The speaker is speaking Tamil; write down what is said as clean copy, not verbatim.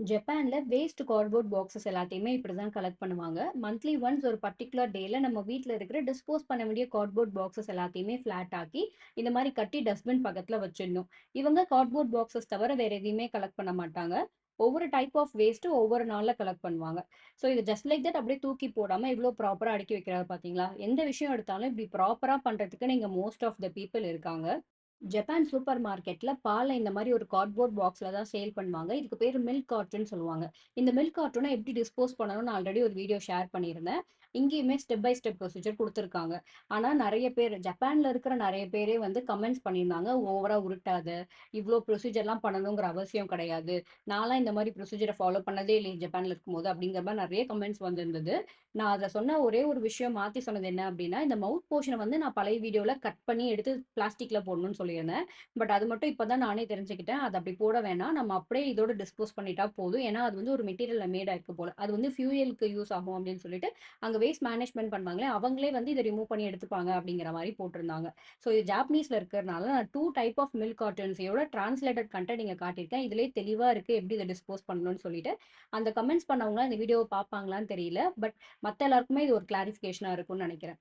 ஜப்பான்ல வேஸ்ட் கார்ட்போர்ட் பாக்ஸஸ் எல்லாத்தையுமே இப்படிதான் கலெக்ட் பண்ணுவாங்க. மந்த்லி ஒன்ஸ் ஒரு பர்ட்டிகுலர் டேல நம்ம வீட்ல இருக்கிற டிஸ்போஸ் பண்ண வேண்டிய கார்ட்போர்ட் பாக்ஸஸ் எல்லாத்தையுமே ஃபிளாட் ஆக்கி, இந்த மாரி கட்டி டஸ்ட்பின் பக்கத்துல வச்சிடணும். இவங்க கார்ட்போர்ட் பாக்ஸஸ் தவிர வேற எதையுமே கலெக்ட் பண்ண மாட்டாங்க. ஒவ்வொரு டைப் ஆஃப் வேஸ்ட் ஒவ்வொரு நாள்ல கலெக்ட் பண்ணுவாங்க. ஸோ இது ஜஸ்ட் லைக் தட் அப்படியே தூக்கி போடாம இவ்ளோ ப்ராப்பரா அடுக்கி வைக்கிறாரு பார்த்தீங்களா? எந்த விஷயம் எடுத்தாலும் இப்படி ப்ராப்பரா பண்றதுக்கு நீங்க மோஸ்ட் ஆஃப் த பீப்பிள் இருக்காங்க. ஜப்பான் சூப்பர் மார்க்கெட்ல பால இந்த மாரி ஒரு கார்ட்போர்ட் பாக்ஸ்ல தான் சேல் பண்ணுவாங்க. இதுக்கு பேரு மில்க் கார்ட்டுன்னு சொல்லுவாங்க. இந்த மில்க் கார்ட்டூன எப்படி டிஸ்போஸ் பண்ணணும்னு ஆல்ரெடி ஒரு வீடியோ ஷேர் பண்ணியிருந்தேன். இங்கேயுமே ஸ்டெப் பை ஸ்டெப் ப்ரொசீஜர் குடுத்துருக்காங்க. ஆனா நெறைய பேர் ஜப்பான்ல இருக்கிற நெறைய பேரே வந்து கமெண்ட்ஸ் பண்ணியிருந்தாங்க. ஓவரா உருட்டாத, இவ்ளோ ப்ரொசீஜர்லாம் பண்ணணுங்கிற அவசியம் கிடையாது. நான்லாம் இந்த மாரி ப்ரொசீஜர ஃபாலோ பண்ணதே இல்லையே ஜப்பான்ல இருக்கும்போது அப்படிங்கிற மாரி நெறைய கமெண்ட்ஸ் வந்திருந்தது. நான் அதுல சொன்ன ஒரே ஒரு விஷயம் மாத்தி சொன்னது என்ன அப்டின்னா, இந்த மவுத் போர்ஷன வந்து நான் பழைய வீடியோல கட் பண்ணி எடுத்து பிளாஸ்டிக்ல போடணும்னு சொல்லியிருந்தேன். பட் அது மட்டும் இப்ப தான் நானே தெரிஞ்சுக்கிட்டேன். அது அப்டி போட வேணாம். நம்ம அப்படியே இதோட டிஸ்போஸ் பண்ணிட்டா போதும். ஏன்னா, அது வந்து ஒரு மெட்டீரியல்ல மேட் ஆயிருக்கு போல. அது வந்து ஃபியூயலுக்கு யூஸ் ஆகும் அப்டின்னு சொல்லிட்டு, அங்க வேஸ்ட் மேனேஜ்மென்ட் பண்ணுவாங்களே, அவங்களே வந்து இத ரிமூவ் பண்ணி எடுத்துப்பாங்க அப்டிங்கிற மாரி போட்டிருந்தாங்க. ஸோ இது ஜாப்பனீஸ்ல இருக்கிறனால நான் 2 டைப் ஆஃப் மில்க் கார்ட்டன்ஸையோட டிரான்ஸ்லேட்டட் கன்டென்ட் இங்க காட்டியிருக்கேன். இதுலயே தெளிவா இருக்கு எப்படி இத டிஸ்போஸ் பண்ணணும்னு சொல்லிட்டு. அந்த கமெண்ட்ஸ் பண்ணவங்க இந்த வீடியோவ பார்ப்பாங்களான்னு தெரியல. பட் மத்த எல்லாருக்குமே இது ஒரு கிளாரிஃபிகேஷனா இருக்கும்னு நெனைக்கிறேன்.